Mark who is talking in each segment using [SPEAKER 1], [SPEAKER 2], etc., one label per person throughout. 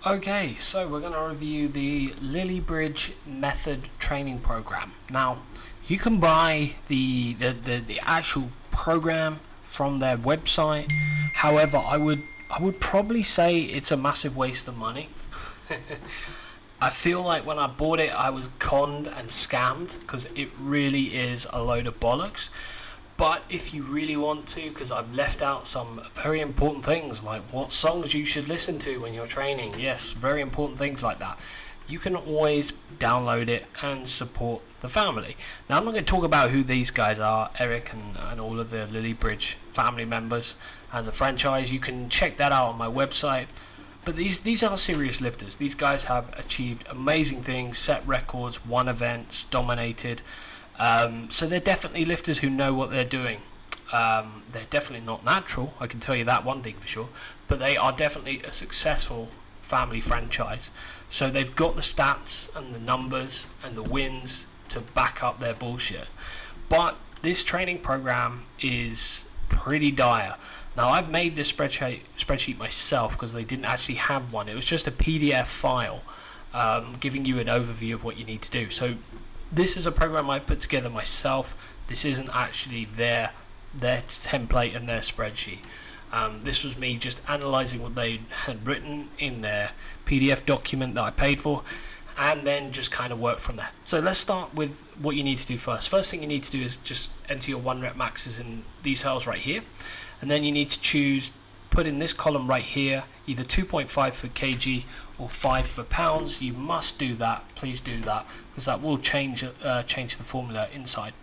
[SPEAKER 1] Okay, so we're going to review the Lilliebridge method training program. Now, you can buy the actual program from their website. However, I would probably say it's a massive waste of money. I feel like when I bought it, I was conned and scammed because it really is a load of bollocks. But if you really want to, because I've left out some very important things like what songs you should listen to when you're training, yes, very important things like that, you can always download it and support the family. Now, I'm not going to talk about who these guys are, Eric and all of the Lilliebridge family members and the franchise. You can check that out on my website. But these are serious lifters. These guys have achieved amazing things, set records, won events, dominated. So they're definitely lifters who know what they're doing. They're definitely not natural, I can tell you that one thing for sure, but they are definitely a successful family franchise. So they've got the stats and the numbers and the wins to back up their bullshit. But this training program is pretty dire. Now, I've made this spreadsheet myself because they didn't actually have one. It was just a PDF file giving you an overview of what you need to do. So this is a program I put together myself. This isn't actually their template and their spreadsheet. This was me just analysing what they had written in their PDF document that I paid for, and then just kind of work from there. So let's start with what you need to do first. First thing you need to do is just enter your 1 rep maxes in these cells right here, and then you need to put in this column right here, either 2.5 for kg or 5 for pounds. You must do that, please do that, because that will change the formula inside.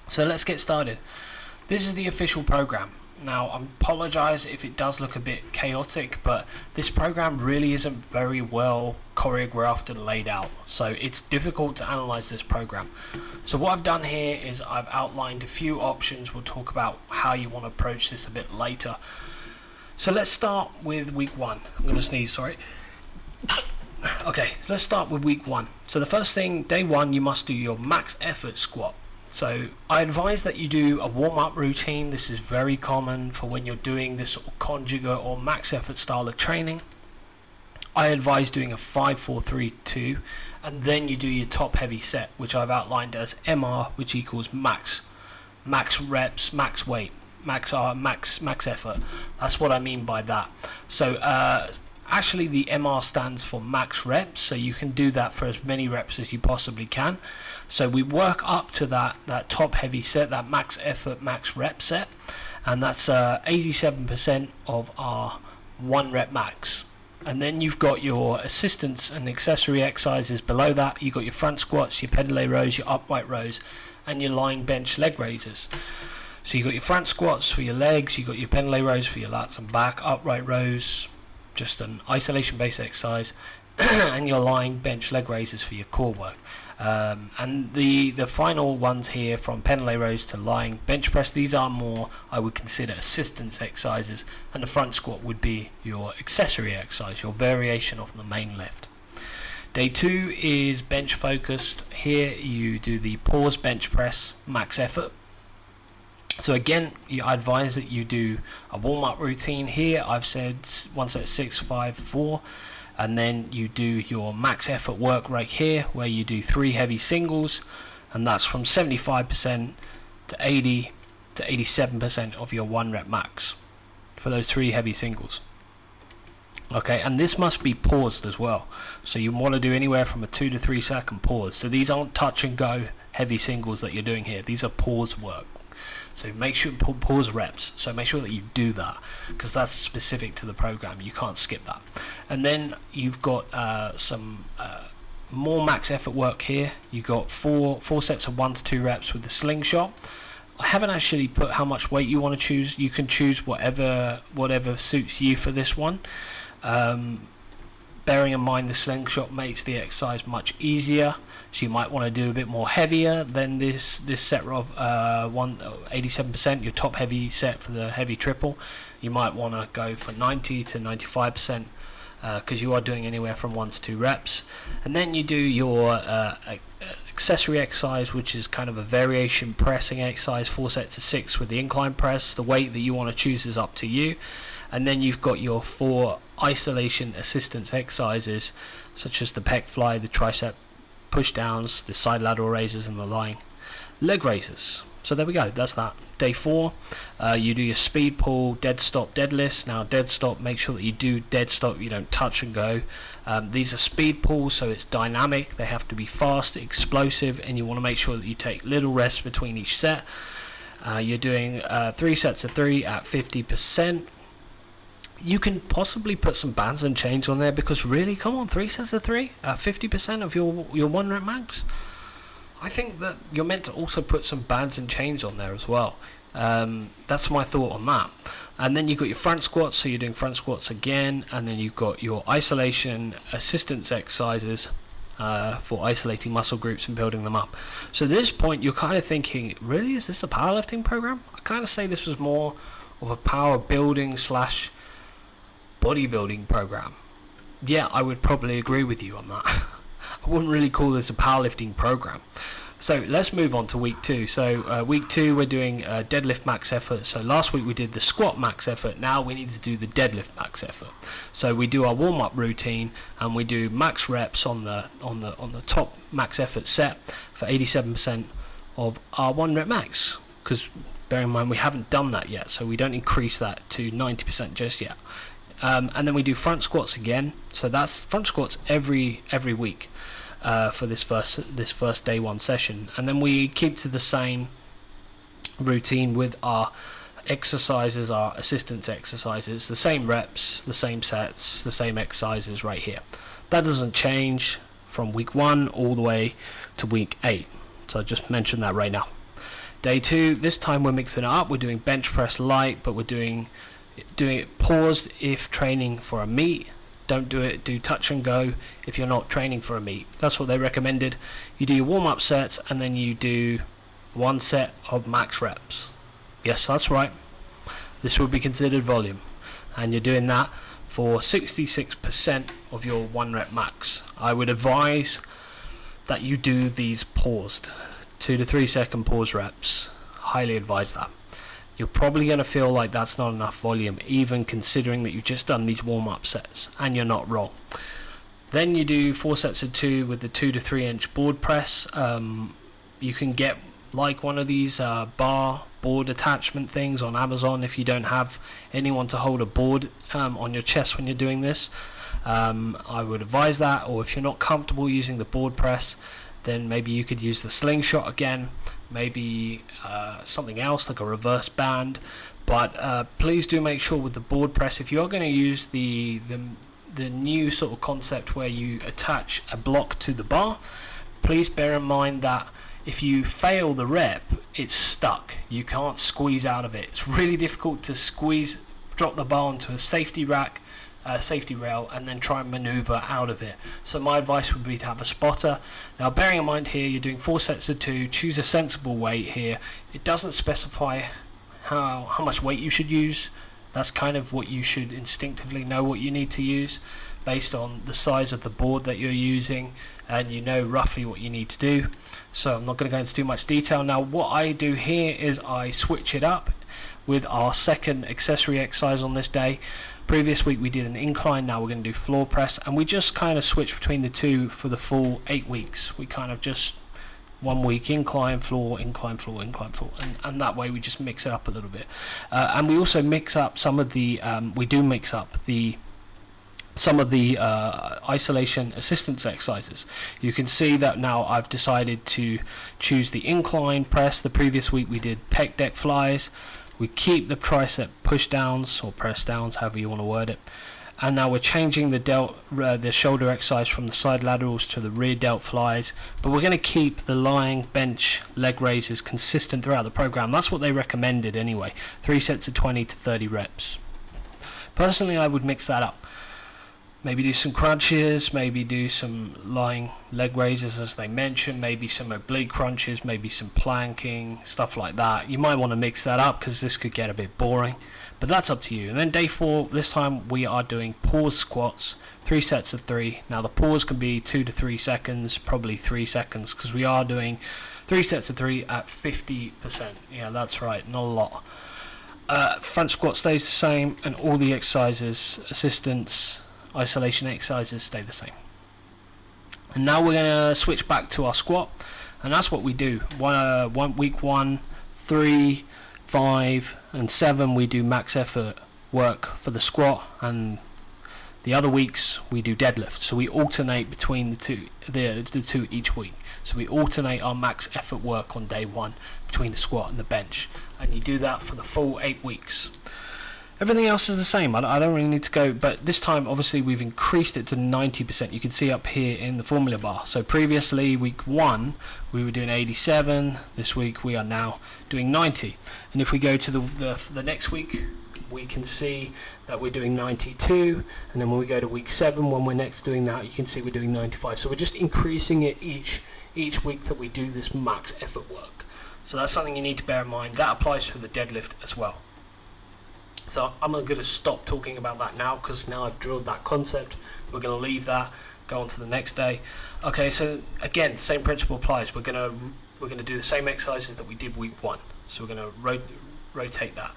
[SPEAKER 1] So let's get started. This is the official program. Now, I apologize if it does look a bit chaotic, but this program really isn't very well choreographed and laid out, so it's difficult to analyze this program. So what I've done here is I've outlined a few options. We'll talk about how you want to approach this a bit later. So let's start with week 1. I'm going to sneeze, sorry. Okay, so let's start with week 1. So the first thing, day 1, you must do your max effort squat. So I advise that you do a warm-up routine. This is very common for when you're doing this sort of conjugate or max effort style of training. I advise doing a 5-4-3-2, and then you do your top heavy set, which I've outlined as MR, which equals max reps, max weight, max effort. That's what I mean by that. So actually the MR stands for max reps, so you can do that for as many reps as you possibly can. So we work up to that top heavy set, that max effort, max rep set, and that's 87% of our 1 rep max. And then you've got your assistance and accessory exercises below that. You've got your front squats, your pedale rows, your upright rows, and your lying bench leg raises. So you've got your front squats for your legs, you've got your pedale rows for your lats and back, upright rows, just an isolation based exercise, and your lying bench leg raises for your core work. And the final ones here, from pedale rows to lying bench press, these are more, I would consider, assistance exercises, and the front squat would be your accessory exercise, your variation of the main lift. Day 2 is bench focused. Here you do the pause bench press max effort. So again, I advise that you do a warm-up routine. Here I've said 1 set 6, 5, 4, and then you do your max effort work right here, where you do 3 heavy singles, and that's from 75% to 80 to 87% of your 1 rep max for those 3 heavy singles. Okay, and this must be paused as well, so you want to do anywhere from a 2 to 3 second pause. So these aren't touch and go heavy singles that you're doing here, these are pause work. So make sure pause reps, so make sure that you do that, because that's specific to the program, you can't skip that. And then you've got some more max effort work here. You've got four sets of 1 to 2 reps with the slingshot. I haven't actually put how much weight you want to choose. You can choose whatever suits you for this one. Bearing in mind the slingshot makes the exercise much easier, so you might want to do a bit more heavier than this set of 87%, your top heavy set for the heavy triple. You might want to go for 90 to 95%, because you are doing anywhere from 1 to 2 reps. And then you do your accessory exercise, which is kind of a variation pressing exercise, 4 sets of 6 with the incline press. The weight that you want to choose is up to you. And then you've got your 4 isolation assistance exercises, such as the pec fly, the tricep push downs, the side lateral raises, and the lying leg raises. So there we go, that's that. Day 4, you do your speed pull, dead stop deadlifts. Now dead stop, make sure that you do dead stop, you don't touch and go. These are speed pulls, so it's dynamic, they have to be fast, explosive, and you want to make sure that you take little rest between each set. You're doing 3 sets of 3 at 50%. You can possibly put some bands and chains on there, because really, come on, 3 sets of 3 at 50% of your 1 rep max. I think that you're meant to also put some bands and chains on there as well. That's my thought on that. And then you've got your front squats, so you're doing front squats again, and then you've got your isolation assistance exercises for isolating muscle groups and building them up. So at this point, you're kind of thinking, really, is this a powerlifting program? I kind of say this was more of a power building / bodybuilding program. Yeah, I would probably agree with you on that. I wouldn't really call this a powerlifting program. So let's move on to week 2. So week 2, we're doing deadlift max effort. So last week we did the squat max effort. Now we need to do the deadlift max effort. So we do our warm-up routine, and we do max reps on the top max effort set for 87% of our 1 rep max. Because bear in mind, we haven't done that yet, so we don't increase that to 90% just yet. And then we do front squats again. So that's front squats every week for this first day 1 session. And then we keep to the same routine with our exercises, our assistance exercises, the same reps, the same sets, the same exercises right here. That doesn't change from week 1 all the way to week 8. So I just mentioned that right now. Day 2, this time we're mixing it up. We're doing bench press light, but we're doing it paused if training for a meet. Don't do touch and go if you're not training for a meet. That's what they recommended. You do your warm-up sets, and then you do 1 set of max reps. Yes, that's right, this would be considered volume, and you're doing that for 66% of your 1 rep max. I would advise that you do these paused 2 to 3 second pause reps. Highly advise that. You're probably going to feel like that's not enough volume, even considering that you've just done these warm-up sets, and you're not wrong. Then you do 4 sets of 2 with the 2 to 3 inch board press. You can get like one of these board attachment things on Amazon if you don't have anyone to hold a board on your chest when you're doing this. I would advise that, or if you're not comfortable using the board press, then maybe you could use the slingshot again, maybe something else like a reverse band. But please do make sure with the board press, if you're going to use the new sort of concept where you attach a block to the bar, please bear in mind that if you fail the rep, it's stuck. You can't squeeze out of it. It's really difficult to drop the bar onto a safety rack, safety rail, and then try and maneuver out of it. So my advice would be to have a spotter. Now, bearing in mind here, you're doing 4 sets of 2. Choose a sensible weight here. It doesn't specify how much weight you should use. That's kind of what you should instinctively know what you need to use based on the size of the board that you're using, and you know roughly what you need to do. So I'm not going to go into too much detail. Now, what I do here is I switch it up with our second accessory exercise on this day. Previous week we did an incline, now we're going to do floor press, and we just kind of switch between the two for the full 8 weeks. We kind of just 1 week incline, floor, incline, floor, incline, floor, and that way we just mix it up a little bit. And we also mix up some of the isolation assistance exercises. You can see that now I've decided to choose the incline press. The previous week we did pec deck flies. We keep the tricep push downs or press downs, however you want to word it. And now we're changing the shoulder exercise from the side laterals to the rear delt flies. But we're going to keep the lying bench leg raises consistent throughout the program. That's what they recommended anyway. 3 sets of 20 to 30 reps. Personally, I would mix that up. Maybe do some crunches, maybe do some lying leg raises as they mentioned, maybe some oblique crunches, maybe some planking, stuff like that. You might want to mix that up because this could get a bit boring, but that's up to you. And then day 4, this time we are doing pause squats, 3 sets of 3. Now the pause can be 2 to 3 seconds, probably 3 seconds, because we are doing 3 sets of 3 at 50%. Yeah, that's right, not a lot. Front squat stays the same, and all the exercises, assistance, isolation exercises stay the same. And now we're going to switch back to our squat, and that's what we do. Week 1, 3, 5 and 7 we do max effort work for the squat, and the other weeks we do deadlift. So we alternate between the two each week. So we alternate our max effort work on day 1 between the squat and the bench, and you do that for the full 8 weeks. Everything else is the same. I don't really need to go, but this time obviously we've increased it to 90%. You can see up here in the formula bar. So previously week 1 we were doing 87. This week we are now doing 90. And if we go to the next week, we can see that we're doing 92, and then when we go to week 7, when we're next doing that, you can see we're doing 95. So we're just increasing it each week that we do this max effort work. So that's something you need to bear in mind. That applies for the deadlift as well. So I'm going to stop talking about that now, because now I've drilled that concept. We're going to leave that, go on to the next day. Okay, so again, same principle applies. We're going to do the same exercises that we did week 1. So we're going to rotate that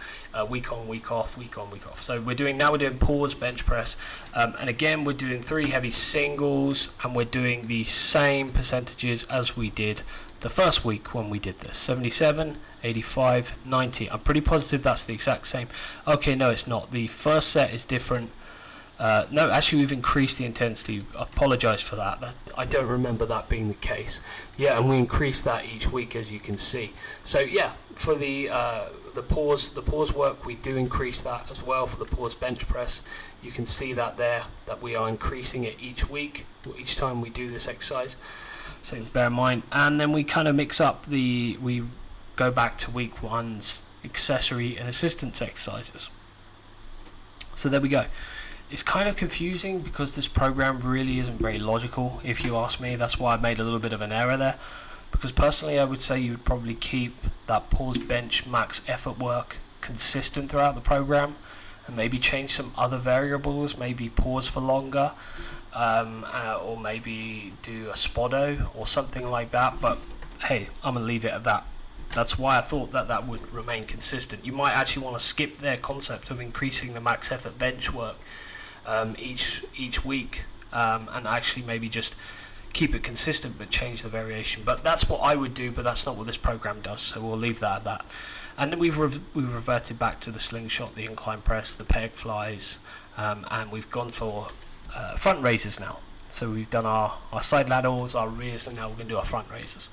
[SPEAKER 1] week on, week off, week on, week off. So we're doing pause, bench press, and again we're doing 3 heavy singles, and we're doing the same percentages as we did the first week when we did this. 77, 85, 90. I'm pretty positive that's the exact same. Okay, no, it's not. The first set is different. No, actually we've increased the intensity. I apologize for that. I don't remember that being the case. Yeah, and we increase that each week, as you can see. So yeah, for the pause work, we do increase that as well. For the pause bench press, you can see that there, that we are increasing it each week, each time we do this exercise. So bear in mind. And then we kind of mix up we go back to week 1's accessory and assistance exercises. So there we go. It's kind of confusing because this program really isn't very logical, if you ask me. That's why I made a little bit of an error there, because personally I would say you would probably keep that pause bench max effort work consistent throughout the program, and maybe change some other variables, maybe pause for longer, or maybe do a spotto or something like that. But hey, I'm gonna leave it at that. That's why I thought that would remain consistent. You might actually want to skip their concept of increasing the max effort bench work each week, and actually maybe just keep it consistent but change the variation. But that's what I would do, but that's not what this program does, so we'll leave that at that. And then we've reverted back to the slingshot, the incline press, the peg flies, and we've gone for front raises now. So we've done our side laterals, our rears, and now we're going to do our front raises.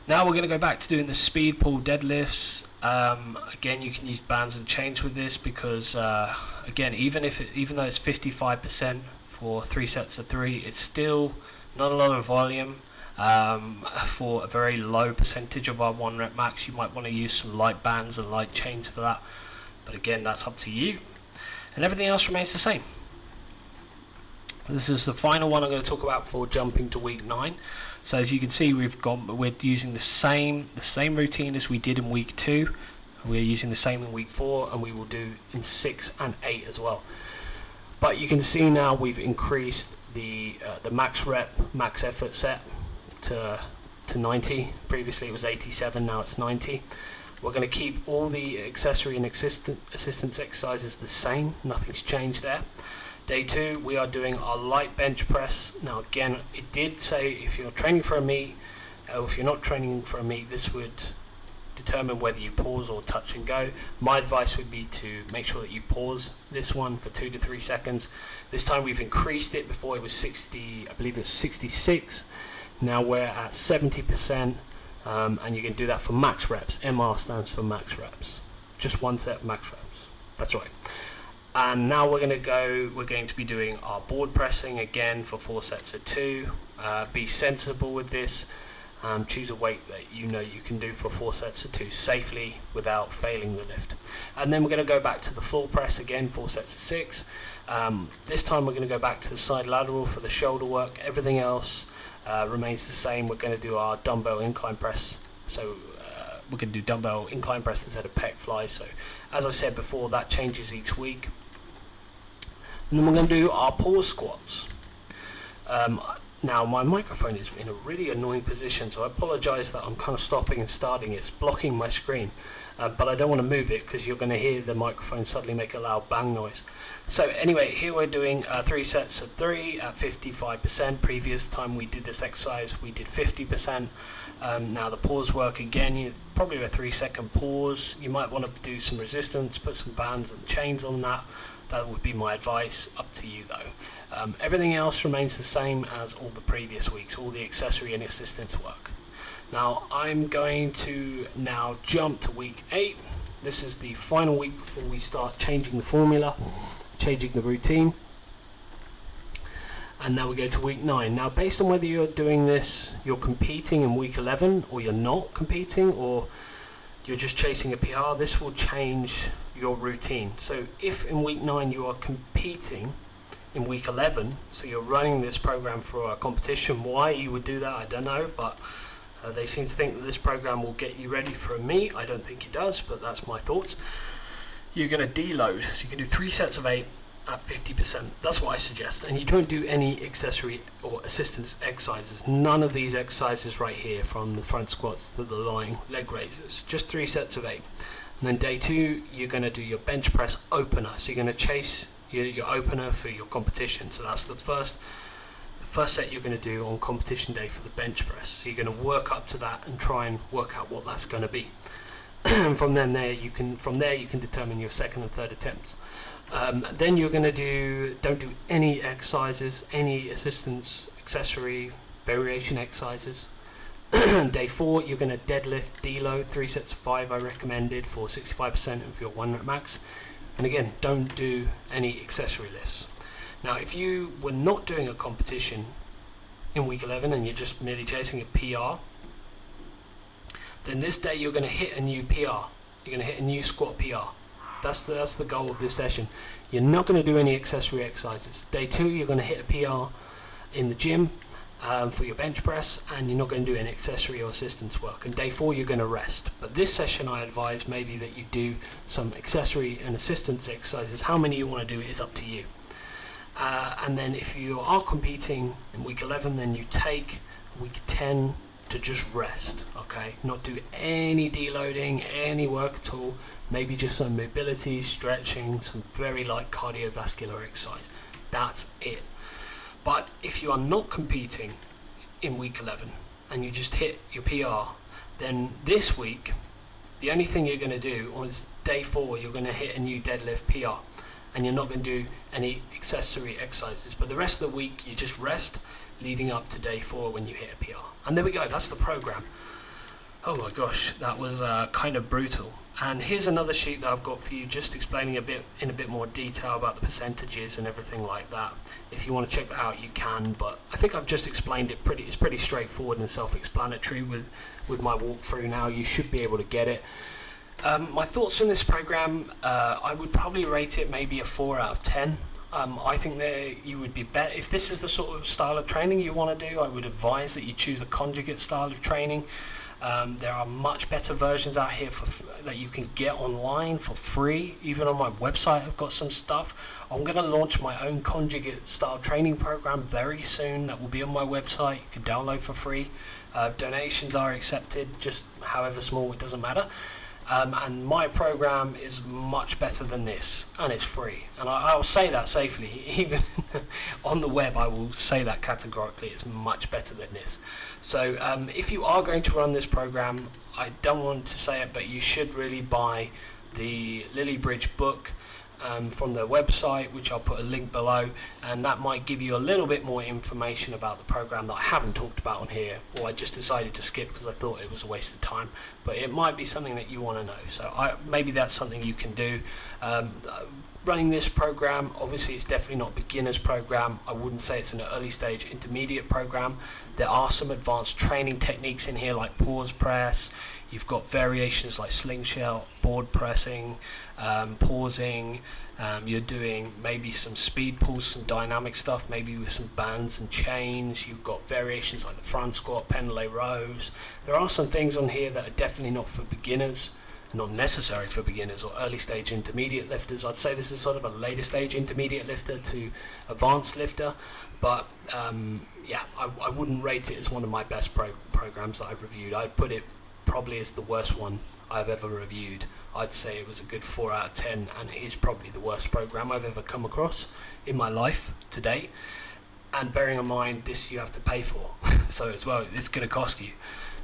[SPEAKER 1] Now we're going to go back to doing the speed pull deadlifts. Again, you can use bands and chains with this, because again, even though it's 55% for 3 sets of 3, it's still not a lot of volume. For a very low percentage of our 1 rep max, you might want to use some light bands and light chains for that. But again, that's up to you. And everything else remains the same. This is the final one I'm going to talk about before jumping to week 9. So as you can see, we're using the same routine as we did in week 2. We're using the same in week 4, and we will do in 6 and 8 as well. But you can see now we've increased the max effort set to 90. Previously it was 87, now it's 90. We're going to keep all the accessory and assistance exercises the same. Nothing's changed there. Day 2, we are doing our light bench press. Now again, it did say if you're training for a meet, or if you're not training for a meet, this would determine whether you pause or touch and go. My advice would be to make sure that you pause this one for 2 to 3 seconds. This time we've increased it. Before it was 60, I believe it was 66. Now we're at 70%, and you can do that for max reps. MR stands for max reps. Just 1 set of max reps. That's right. And now we're going to be doing our board pressing again for 4 sets of 2. Be sensible with this. Choose a weight that you know you can do for 4 sets of 2 safely without failing the lift. And then we're going to go back to the full press again, 4 sets of 6. This time we're going to go back to the side lateral for the shoulder work. Everything else remains the same. We're going to do our dumbbell incline press. So we're going to do dumbbell incline press instead of pec flies. So as I said before, that changes each week. And then we're going to do our pause squats. Now my microphone is in a really annoying position, so I apologize that I'm kind of stopping and starting. It's blocking my screen. but I don't want to move it because you're going to hear the microphone suddenly make a loud bang noise. So anyway, here we're doing 3 sets of 3 at 55%. Previous time we did this exercise, we did 50%. Now the pause work again, you probably a 3-second pause. You might want to do some resistance, put some bands and chains on that. That would be my advice, up to you though. Everything else remains the same as all the previous weeks, all the accessory and assistance work. Now I'm going to now jump to week 8. This is the final week before we start changing the formula, changing the routine. And now we go to week 9. Now based on whether you're doing this, you're competing in week 11, or you're not competing, or you're just chasing a PR, this will change your routine. So if in week 9 you are competing in week 11, so you're running this program for a competition, why you would do that I don't know, but they seem to think that this program will get you ready for a meet. I don't think it does, but that's my thoughts. You're going to deload, so you can do 3 sets of 8 at 50%. That's what I suggest. And you don't do any accessory or assistance exercises. None of these exercises right here, from the front squats to the lying leg raises. Just 3 sets of 8. And then day 2, you're going to do your bench press opener. So you're going to chase your opener for your competition. So that's the first set you're going to do on competition day for the bench press. So you're going to work up to that and try and work out what that's going to be. And from there you can determine your second and third attempts. Then you're going to don't do any exercises, any assistance, accessory, variation exercises. Day 4, you're going to deadlift, deload, 3 sets of 5 I recommended for 65% of your 1 rep max. And again, don't do any accessory lifts. Now if you were not doing a competition in week 11 and you're just merely chasing a PR, then this day you're going to hit a new PR. You're going to hit a new squat PR. That's the goal of this session. You're not going to do any accessory exercises. Day 2, you're going to hit a PR in the gym for your bench press, and you're not going to do any accessory or assistance work. And day 4, you're going to rest. But this session, I advise maybe that you do some accessory and assistance exercises. How many you want to do is up to you. And then if you are competing in week 11, then you take week 10 to just rest, okay? Not do any deloading, any work at all, maybe just some mobility, stretching, some very light cardiovascular exercise. That's it. But if you are not competing in week 11 and you just hit your PR, then this week, the only thing you're going to do on day 4, you're going to hit a new deadlift PR, and you're not going to do any accessory exercises. But the rest of the week, you just rest, leading up to day 4 when you hit a PR. And there we go, that's the program. Oh my gosh, that was kind of brutal. And here's another sheet that I've got for you, just explaining in a bit more detail about the percentages and everything like that. If you want to check that out, you can, but I think I've just explained it it's pretty straightforward and self-explanatory with my walkthrough now. You should be able to get it. My thoughts on this program, I would probably rate it maybe a 4 out of 10. I think that you would be better if this is the sort of style of training you want to do. I would advise that you choose a conjugate style of training. There are much better versions out here that you can get online for free. Even on my website, I've got some stuff. I'm going to launch my own conjugate style training program very soon. That will be on my website. You can download for free. Donations are accepted, just however small, it doesn't matter. And my program is much better than this, and it's free. And I'll say that safely, even on the web. I will say that categorically. It's much better than this. So if you are going to run this program, I don't want to say it, but you should really buy the Lilliebridge book from their website, which I'll put a link below, and that might give you a little bit more information about the program that I haven't talked about on here, or I just decided to skip because I thought it was a waste of time. But it might be something that you want to know, so maybe that's something you can do. Running this program, obviously it's definitely not a beginner's program. I wouldn't say it's an early stage intermediate program. There are some advanced training techniques in here, like pause press. You've got variations like slingshot, board pressing, pausing. You're doing maybe some speed pulls, some dynamic stuff, maybe with some bands and chains. You've got variations like the front squat, pendlay rows. There are some things on here that are definitely not for beginners, not necessary for beginners or early stage intermediate lifters. I'd say this is sort of a later stage intermediate lifter to advanced lifter, but yeah, I wouldn't rate it as one of my best programs that I've reviewed. I'd put it probably as the worst one I've ever reviewed. I'd say it was a good 4 out of 10, and it is probably the worst program I've ever come across in my life to date. And bearing in mind, this you have to pay for, so as well, it's going to cost you.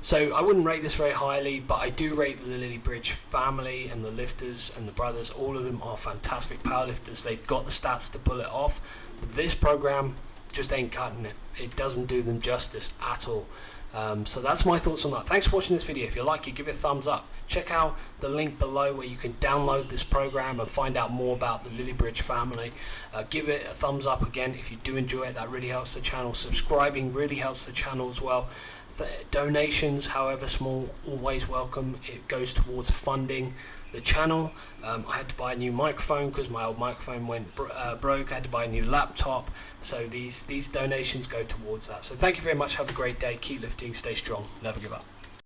[SPEAKER 1] So I wouldn't rate this very highly, but I do rate the Lilliebridge family and the lifters and the brothers. All of them are fantastic powerlifters. They've got the stats to pull it off, but this program just ain't cutting it. It doesn't do them justice at all. So that's my thoughts on that. Thanks for watching this video. If you like it, give it a thumbs up. Check out the link below where you can download this program and find out more about the Lilliebridge family. Give it a thumbs up again if you do enjoy it. That really helps the channel. Subscribing really helps the channel as well. The donations, however small, always welcome. It goes towards funding the channel. I had to buy a new microphone because my old microphone went broke. I had to buy a new laptop, so these donations go towards that. So thank you very much. Have a great day. Keep lifting, stay strong, never give up.